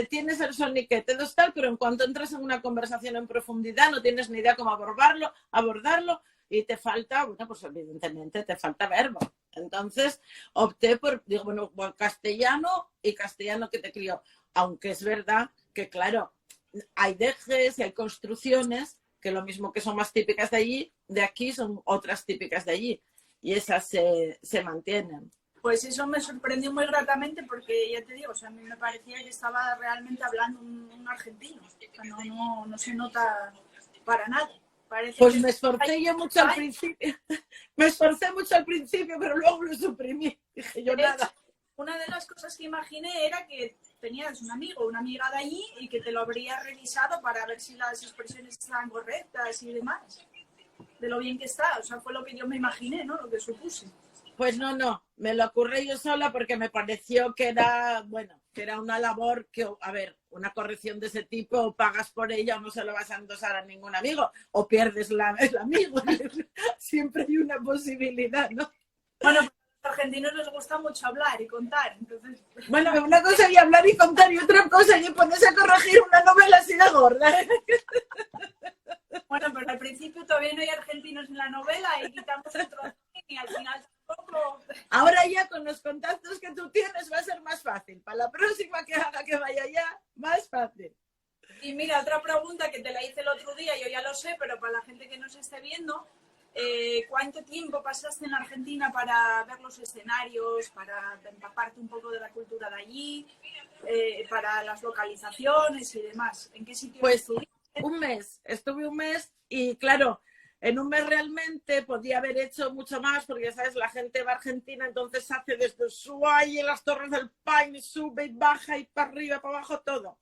tienes el soniquete, tal, pero en cuanto entras en una conversación en profundidad no tienes ni idea cómo abordarlo y te falta, bueno, pues evidentemente te falta verbo. Entonces opté por, digo, bueno, castellano y castellano que te crió, aunque es verdad que, claro, hay dejes y hay construcciones que lo mismo que son más típicas de allí, de aquí son otras típicas de allí. Y esas se mantienen. Pues eso me sorprendió muy gratamente porque, ya te digo, o sea, a mí me parecía que estaba realmente hablando un argentino. O sea, no se nota para nada. Parece pues que me esforcé yo mucho al principio. Me esforcé mucho al principio, pero luego lo suprimí. Dije yo nada. Una de las cosas que imaginé era que tenías un amigo o una amiga de allí y que te lo habría revisado para ver si las expresiones estaban correctas y demás. De lo bien que está, o sea, fue lo que yo me imaginé, ¿no? Lo que supuse. Pues no, me lo ocurrí yo sola porque me pareció que era, bueno, que era una labor que, a ver, una corrección de ese tipo, o pagas por ella o no se lo vas a endosar a ningún amigo, o pierdes el amigo. Siempre hay una posibilidad, ¿no? Bueno, a los argentinos les gusta mucho hablar y contar, entonces... Bueno, una cosa es hablar y contar y otra cosa es ponerse a corregir una novela así de gorda. Bueno, pero al principio todavía no hay argentinos en la novela y quitamos otro y al final tampoco... Ahora ya con los contactos que tú tienes va a ser más fácil. Para la próxima que haga que vaya ya, más fácil. Y mira, otra pregunta que te la hice el otro día, yo ya lo sé, pero para la gente que nos esté viendo, ¿cuánto tiempo pasaste en Argentina para ver los escenarios, para empaparte un poco de la cultura de allí, para las localizaciones y demás? ¿En qué sitio pues estuviste? Un mes, estuve un mes y claro, en un mes realmente podía haber hecho mucho más porque ya sabes, la gente va a Argentina, entonces hace desde Ushuaia y las Torres del Paine, sube y baja y para arriba, para abajo, todo.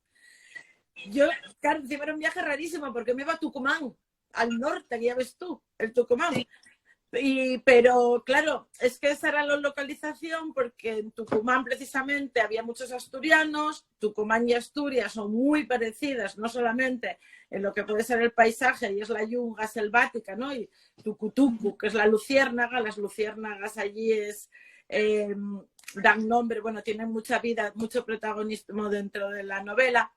Yo, claro, encima era un viaje rarísimo porque me iba a Tucumán, al norte, que ya ves tú, el Tucumán. Sí. Pero claro, es que esa era la localización porque en Tucumán precisamente había muchos asturianos. Tucumán y Asturias son muy parecidas, no solamente en lo que puede ser el paisaje y es la yunga selvática, ¿no? Y Tucutucu, que es la luciérnaga, las luciérnagas allí dan nombre, bueno, tienen mucha vida, mucho protagonismo dentro de la novela.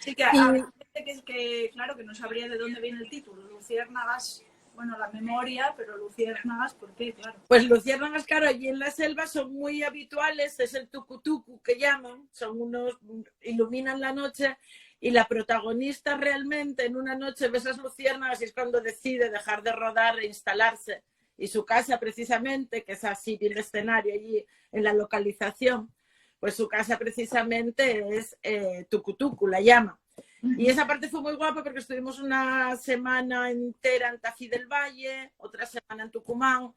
Sí, que hay gente que claro, que no sabría de dónde viene el título, luciérnagas. Bueno, la memoria, pero luciérnagas, ¿por qué? Claro. Pues luciérnagas, claro, allí en la selva son muy habituales, es el tucutucu que llaman, son unos, iluminan la noche y la protagonista realmente en una noche ve esas luciérnagas y es cuando decide dejar de rodar e instalarse. Y su casa precisamente, que es así, bien el escenario allí en la localización, pues su casa precisamente es Tucutucu, la llama. Y esa parte fue muy guapa porque estuvimos una semana entera en Tafí del Valle, otra semana en Tucumán,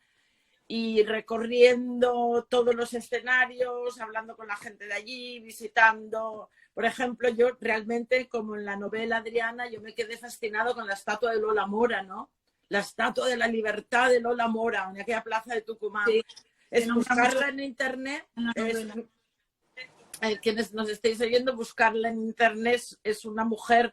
y recorriendo todos los escenarios, hablando con la gente de allí, visitando. Por ejemplo, yo realmente, como en la novela Adriana, yo me quedé fascinado con la estatua de Lola Mora, ¿no? La estatua de la libertad de Lola Mora, en aquella plaza de Tucumán. Sí, es buscarla en internet. Quienes nos estéis oyendo, buscarla en internet. Es una mujer,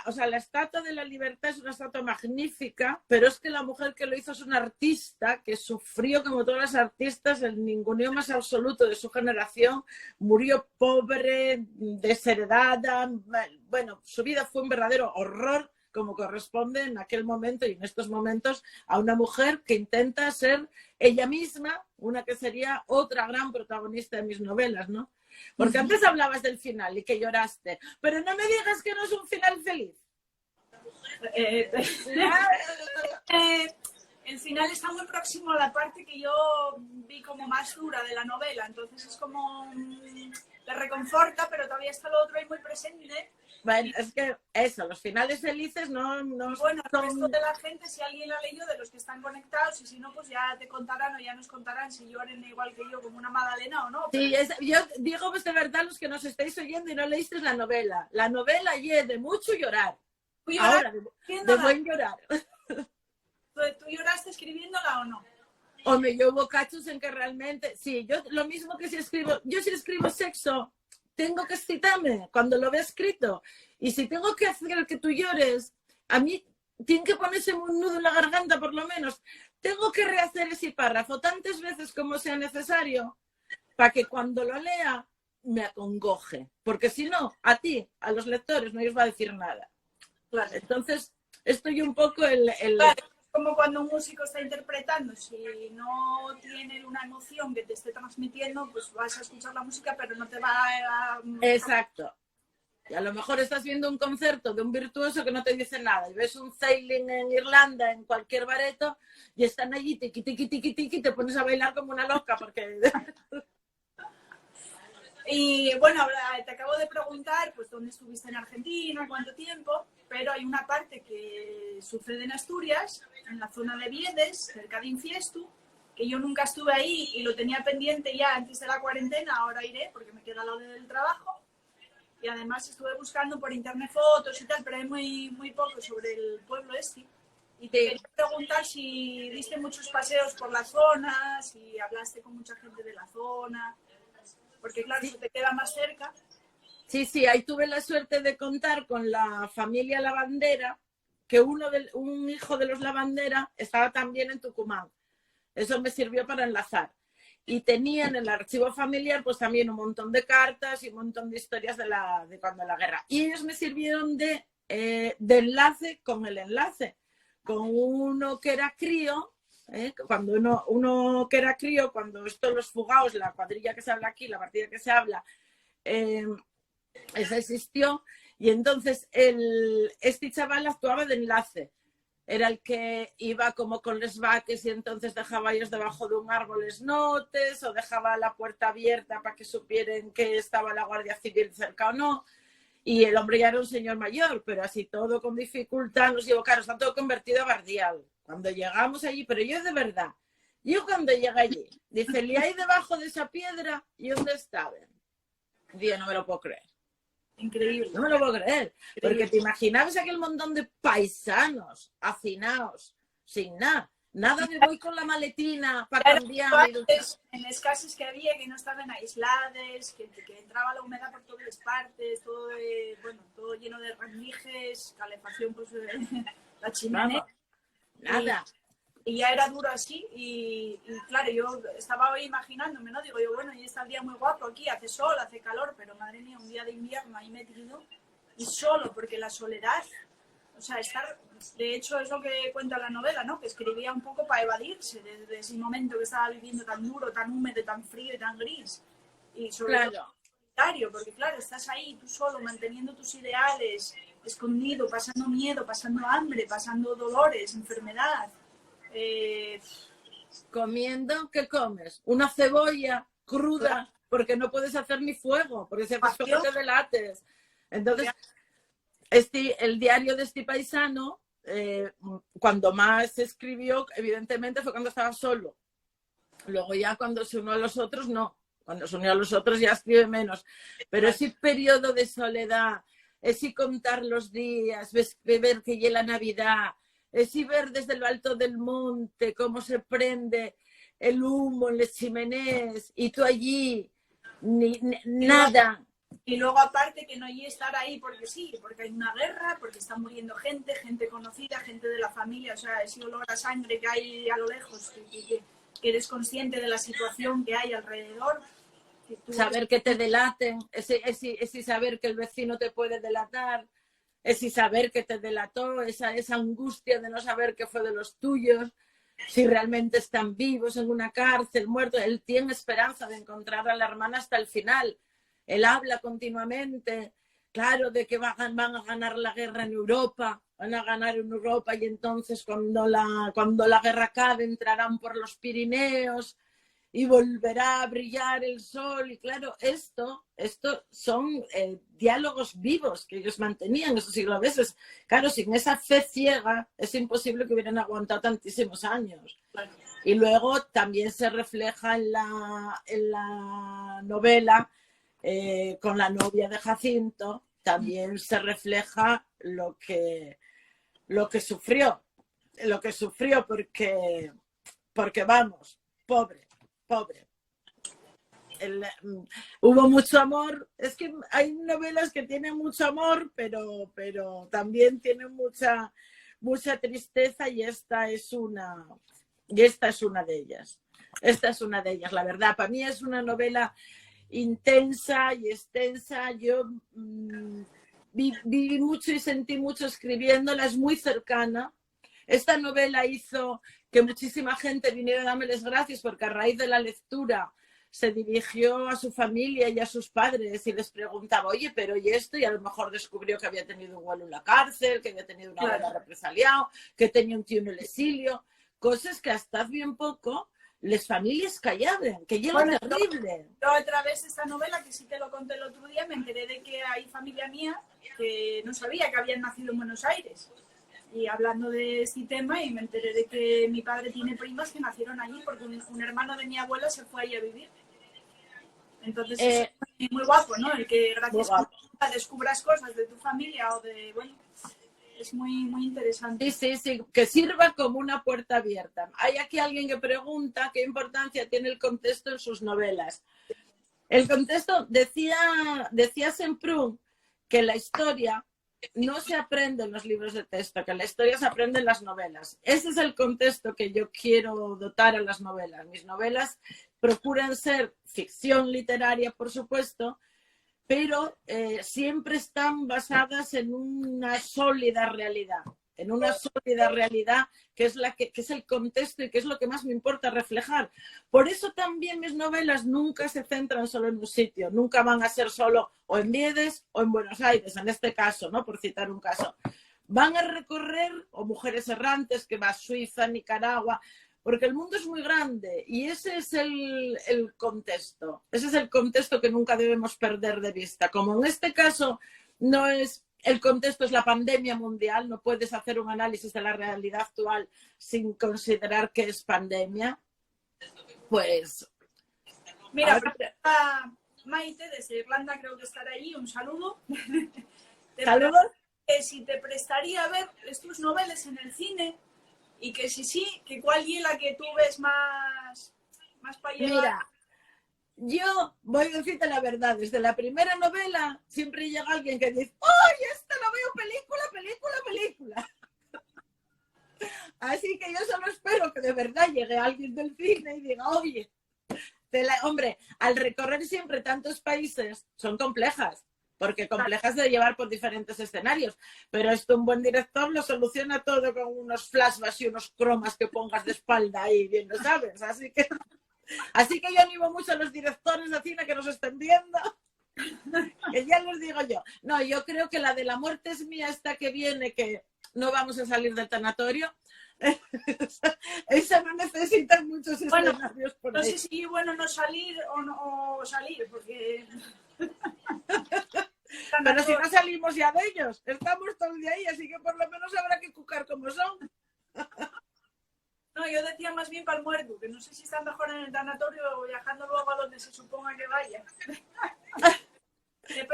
o sea, la estatua de la libertad es una estatua magnífica, pero es que la mujer que lo hizo es una artista que sufrió como todas las artistas el ninguneo más absoluto de su generación, murió pobre, desheredada, bueno, su vida fue un verdadero horror, como corresponde en aquel momento y en estos momentos a una mujer que intenta ser ella misma, una que sería otra gran protagonista de mis novelas, ¿no? Porque antes hablabas del final y que lloraste, pero no me digas que no es un final feliz. El final está muy próximo a la parte que yo vi como más dura de la novela, entonces es como le reconforta, pero todavía está lo otro ahí muy presente. Bueno, es que eso, los finales felices no bueno, el resto de la gente, si alguien la leyó, de los que están conectados, y si no, pues ya te contarán o ya nos contarán si lloren igual que yo, como una magdalena o no. Pero... Sí, yo digo pues de verdad los que nos estáis oyendo y no leísteis la novela. La novela es de mucho llorar. Ahora, de buen llorar. ¿Tú lloraste escribiéndola o no? Hombre, yo hubo cachos en que realmente, sí, yo lo mismo que si escribo sexo, tengo que excitarme cuando lo veo escrito. Y si tengo que hacer que tú llores, a mí tiene que ponerse un nudo en la garganta por lo menos. Tengo que rehacer ese párrafo tantas veces como sea necesario para que cuando lo lea me acongoje. Porque si no, a ti, a los lectores, no os va a decir nada. Claro. Entonces, estoy un poco Claro. Como cuando un músico está interpretando, si no tiene una emoción que te esté transmitiendo, pues vas a escuchar la música, pero no te va a... Exacto. Y a lo mejor estás viendo un concierto de un virtuoso que no te dice nada, y ves un sailing en Irlanda, en cualquier bareto, y están allí, tiqui, tiqui, tiqui, tiqui, y te pones a bailar como una loca, porque... Y bueno, te acabo de preguntar pues dónde estuviste en Argentina, cuánto tiempo, pero hay una parte que sucede en Asturias, en la zona de Viedes, cerca de Infiestu, que yo nunca estuve ahí y lo tenía pendiente ya antes de la cuarentena, ahora iré porque me queda al lado del trabajo. Y además estuve buscando por internet fotos y tal, pero hay muy poco sobre el pueblo este. Y te quería preguntar si diste muchos paseos por la zona, si hablaste con mucha gente de la zona... Porque claro, sí, eso te queda más cerca. Sí, ahí tuve la suerte de contar con la familia Lavandera, que un hijo de los Lavandera estaba también en Tucumán. Eso me sirvió para enlazar. Y tenían en el archivo familiar pues también un montón de cartas y un montón de historias de cuando la guerra. Y ellos me sirvieron de enlace con el enlace, con uno que era crío. Cuando uno que era crío, cuando los fugaos, la cuadrilla que se habla aquí, la partida que se habla, esa existió, y entonces este chaval actuaba de enlace, era el que iba como con les vaques y entonces dejaba ellos debajo de un árbol les notes o dejaba la puerta abierta para que supieran que estaba la Guardia Civil cerca o no. Y el hombre ya era un señor mayor, pero así todo con dificultad nos llevó, claro, está todo convertido a bardial. Cuando llegamos allí, pero yo de verdad, yo cuando llegué allí, dice, ¿le hay debajo de esa piedra? ¿Y dónde estaban? Digo, no me lo puedo creer. Increíble. No me lo puedo creer. Porque te imaginabas aquel montón de paisanos, hacinados, sin nada. Nada de voy con la maletina para cambiar. En las casas que había, que no estaban aisladas, que entraba la humedad por todas las partes, todo, todo lleno de rendijas, calefacción, pues la chimenea. Nada. Y ya era duro así, y claro, yo estaba hoy imaginándome, ¿no? Digo yo, bueno, y está el día muy guapo aquí, hace sol, hace calor, pero madre mía, un día de invierno ahí metido, y solo, porque la soledad, o sea, de hecho es lo que cuenta la novela, ¿no? Que escribía un poco para evadirse de ese momento que estaba viviendo tan duro, tan húmedo, tan frío y tan gris. Y sobre todo solitario, porque claro, estás ahí tú solo, manteniendo tus ideales, escondido, pasando miedo, pasando hambre, pasando dolores, enfermedad. Comiendo, ¿qué comes? Una cebolla cruda, porque no puedes hacer ni fuego, porque si haces fuego te delates. Entonces, el diario de este paisano, cuando más se escribió, evidentemente, fue cuando estaba solo. Luego ya cuando se unió a los otros, no. Cuando se unió a los otros ya escribe menos. Pero ese periodo de soledad, ese contar los días, ver que llega la Navidad, ese ver desde lo alto del monte cómo se prende el humo en las chimeneas y tú allí, nada. Y luego aparte que no hay estar ahí porque sí, porque hay una guerra, porque está muriendo gente, gente conocida, gente de la familia, o sea, ese olor a sangre que hay a lo lejos, que eres consciente de la situación que hay alrededor. Que saber que te delaten, ese saber que el vecino te puede delatar, ese saber que te delató, esa angustia de no saber qué fue de los tuyos, si realmente están vivos en una cárcel, muertos. Él tiene esperanza de encontrar a la hermana hasta el final. Él habla continuamente, claro, de que van a ganar la guerra en Europa, van a ganar en Europa y entonces cuando la guerra acabe entrarán por los Pirineos y volverá a brillar el sol. Y claro, esto son diálogos vivos que ellos mantenían esos siglos veces. Claro, sin esa fe ciega es imposible que hubieran aguantado tantísimos años. Y luego también se refleja en la novela, con la novia de Jacinto, también se refleja lo que sufrió. Lo que sufrió porque vamos, pobre. Hubo mucho amor. Es que hay novelas que tienen mucho amor, pero también tienen mucha tristeza y esta es una de ellas. Esta es una de ellas, la verdad. Para mí es una novela intensa y extensa. Yo viví mucho y sentí mucho escribiéndola, es muy cercana. Esta novela hizo que muchísima gente viniera a darme las gracias porque a raíz de la lectura se dirigió a su familia y a sus padres y les preguntaba, oye, pero ¿y esto? Y a lo mejor descubrió que había tenido un abuelo en la cárcel, que había tenido una abuela represaliado, que tenía un tío en el exilio, cosas que hasta hace bien poco las familias callaban, que lleva terrible. Yo a través de esta novela, que sí te lo conté el otro día, me enteré de que hay familia mía que no sabía que habían nacido en Buenos Aires. Y hablando de este tema, y me enteré de que mi padre tiene primas que nacieron allí porque un hermano de mi abuela se fue allí a vivir. Entonces es muy guapo, ¿no? El que gracias a descubras cosas de tu familia o de, bueno, es muy interesante. Sí, que sirva como una puerta abierta. Hay aquí alguien que pregunta qué importancia tiene el contexto en sus novelas. El contexto, decía Semprún que la historia no se aprende en los libros de texto, que la historia se aprende en las novelas. Ese es el contexto que yo quiero dotar a las novelas. Mis novelas procuran ser ficción literaria, por supuesto, pero siempre están basadas en una sólida realidad. En una sólida realidad que es el contexto y que es lo que más me importa reflejar. Por eso también mis novelas nunca se centran solo en un sitio, nunca van a ser solo o en Viedes o en Buenos Aires, en este caso, ¿no? Por citar un caso. Van a recorrer, o Mujeres Errantes, que va a Suiza, Nicaragua, porque el mundo es muy grande y ese es el contexto. Ese es el contexto que nunca debemos perder de vista. Como en este caso no es... El contexto es la pandemia mundial, no puedes hacer un análisis de la realidad actual sin considerar que es pandemia. Pues... Mira, Maite, desde Irlanda, creo que estará allí, un saludo. ¿Saludos? Si te prestaría a ver tus novelas en el cine y que sí, que cuál es la que tú ves más para llevar. Mira, yo voy a decirte la verdad, desde la primera novela siempre llega alguien que dice, ¡ay, esta la veo película! Así que yo solo espero que de verdad llegue alguien del cine y diga, oye, hombre, al recorrer siempre tantos países son complejas, porque complejas de llevar por diferentes escenarios, pero esto un buen director lo soluciona todo con unos flashbacks y unos cromas que pongas de espalda ahí, bien lo sabes, así que yo animo mucho a los directores de cine que nos estén viendo, que ya les digo yo. No, yo creo que la de La muerte es mía, esta que viene, que no vamos a salir del tanatorio, esa no necesita muchos escenarios por ahí. No sé si bueno no salir o no salir, porque... Pero si no salimos ya de ellos, estamos todo el día ahí, así que por lo menos habrá que cucar como son. No, yo decía más bien para el muerto, que no sé si está mejor en el tanatorio o viajando luego a donde se suponga que vaya.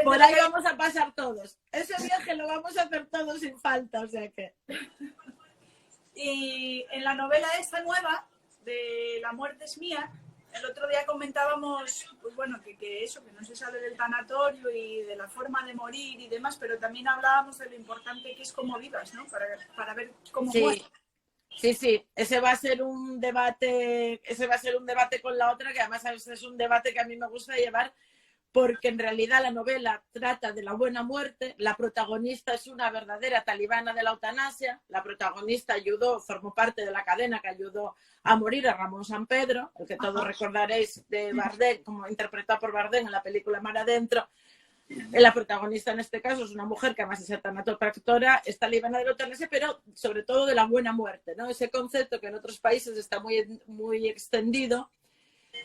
Por ahí vamos a pasar todos. Ese viaje lo vamos a hacer todos sin falta, o sea que... Y en la novela esta nueva, de La muerte es mía, el otro día comentábamos, pues bueno, que eso, que no se sale del tanatorio y de la forma de morir y demás, pero también hablábamos de lo importante que es cómo vivas, ¿no? Para ver cómo mueres. Sí, ese va a ser un debate con la otra, que además es un debate que a mí me gusta llevar, porque en realidad la novela trata de la buena muerte. La protagonista es una verdadera talibana de la eutanasia. La protagonista formó parte de la cadena que ayudó a morir a Ramón Sampedro, el que todos recordaréis de Bardem, como interpretado por Bardem en la película Mar Adentro. La protagonista en este caso es una mujer que además es tanatopractora, es talibana de la eutanasia, pero sobre todo de la buena muerte, ¿no? Ese concepto que en otros países está muy extendido.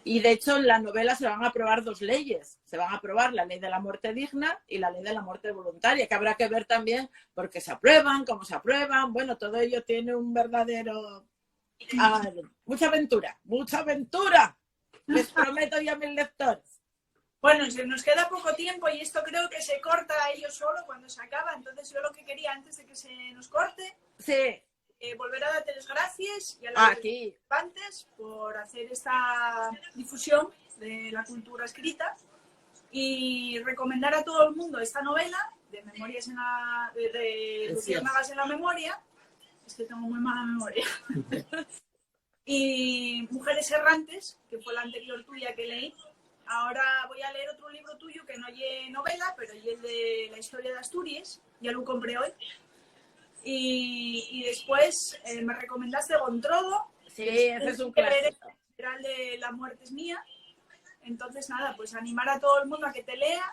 Y de hecho en la novela se van a aprobar 2 leyes. Se van a aprobar la ley de la muerte digna y la ley de la muerte voluntaria, que habrá que ver también por qué se aprueban, cómo se aprueban. Bueno, todo ello tiene un verdadero... mucha aventura, mucha aventura. Les prometo ya a mis lectores. Bueno, se nos queda poco tiempo y esto creo que se corta a ellos solo cuando se acaba. Entonces yo lo que quería antes de que se nos corte... Sí. Volver a darte las gracias y a los participantes por hacer esta difusión de la cultura escrita y recomendar a todo el mundo esta novela de Memorias de Luciérnagas en la memoria. Es que tengo muy mala memoria. Y Mujeres errantes, que fue la anterior tuya que leí. Ahora voy a leer otro libro tuyo que no es novela, pero es el de la historia de Asturias. Ya lo compré hoy. Y después me recomendaste Gontrodo. Sí, ese es un clásico. El de La muerte es mía. Entonces, nada, pues animar a todo el mundo a que te lea.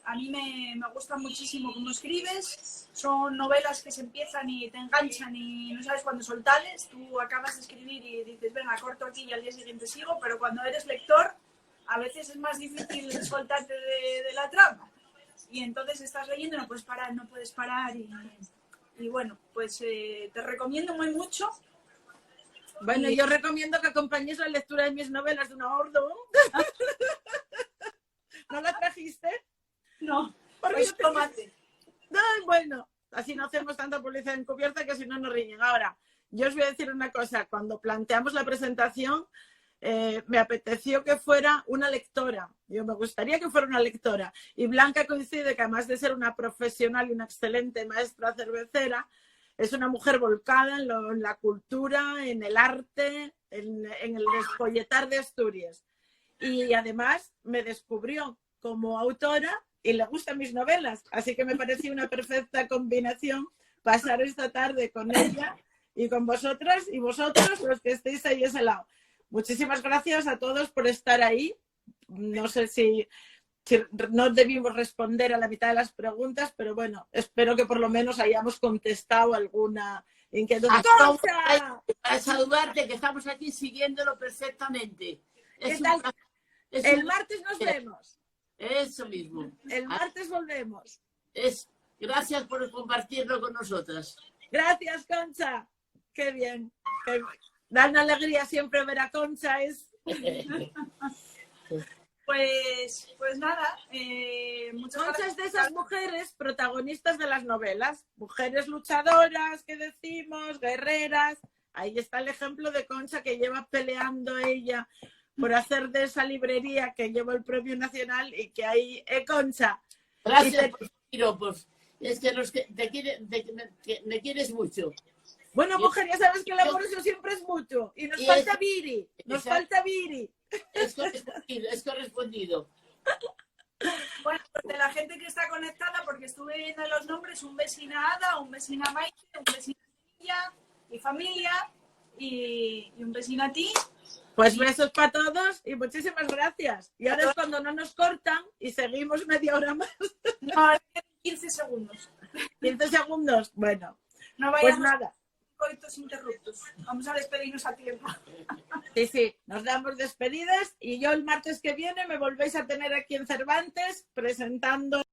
A mí me gusta muchísimo cómo escribes. Son novelas que se empiezan y te enganchan y no sabes cuándo soltarles. Tú acabas de escribir y dices, venga, corto aquí y al día siguiente sigo. Pero cuando eres lector, a veces es más difícil soltarte de la trama. Y entonces estás leyendo y no puedes parar. Y bueno, pues te recomiendo muy mucho. Bueno, yo recomiendo que acompañes la lectura de mis novelas de una Ordon. ¿No la trajiste? No, pues tómate. No, bueno, así no hacemos tanta publicidad encubierta que si no nos riñen. Ahora, yo os voy a decir una cosa. Cuando planteamos la presentación, me apeteció que fuera una lectora. Yo me gustaría que fuera una lectora. Y Blanca coincide que además de ser una profesional y una excelente maestra cervecera, es una mujer volcada en la cultura, en el arte, en el despolletar de Asturias. Y además me descubrió como autora y le gustan mis novelas. Así que me pareció una perfecta combinación pasar esta tarde con ella y con vosotras y vosotros los que estéis ahí a ese lado. Muchísimas gracias a todos por estar ahí. No sé si no debimos responder a la mitad de las preguntas, pero bueno, espero que por lo menos hayamos contestado alguna inquietud. A saludarte, que estamos aquí siguiéndolo perfectamente. ¿Qué tal? El martes nos vemos. Eso mismo. El martes volvemos. Gracias por compartirlo con nosotras. Gracias, Concha. Qué bien. Da una alegría siempre ver a Concha. Pues nada, muchas Concha gracias. Es de esas mujeres protagonistas de las novelas, mujeres luchadoras, que decimos, guerreras. Ahí está el ejemplo de Concha, que lleva peleando ella por hacer de esa librería que lleva el Premio Nacional y que ahí, Concha. Gracias por tus piropos. Es que me quieres mucho. Bueno, mujer, ya sabes que el amor eso siempre es mutuo. Y nos falta Viri. Nos falta Viri. Es correspondido. Bueno, pues de la gente que está conectada, porque estuve viendo los nombres, un vecina Ada, un vecina Maite, un vecina Silvia, mi familia y un vecino a ti. Pues besos para todos y muchísimas gracias. Y ahora es cuando no nos cortan y seguimos media hora más. No, ahora 15 segundos. 15 segundos, bueno. No vayamos pues nada. Coitos interruptos. Vamos a despedirnos a tiempo. Sí, nos damos despedidas y yo el martes que viene me volvéis a tener aquí en Cervantes presentando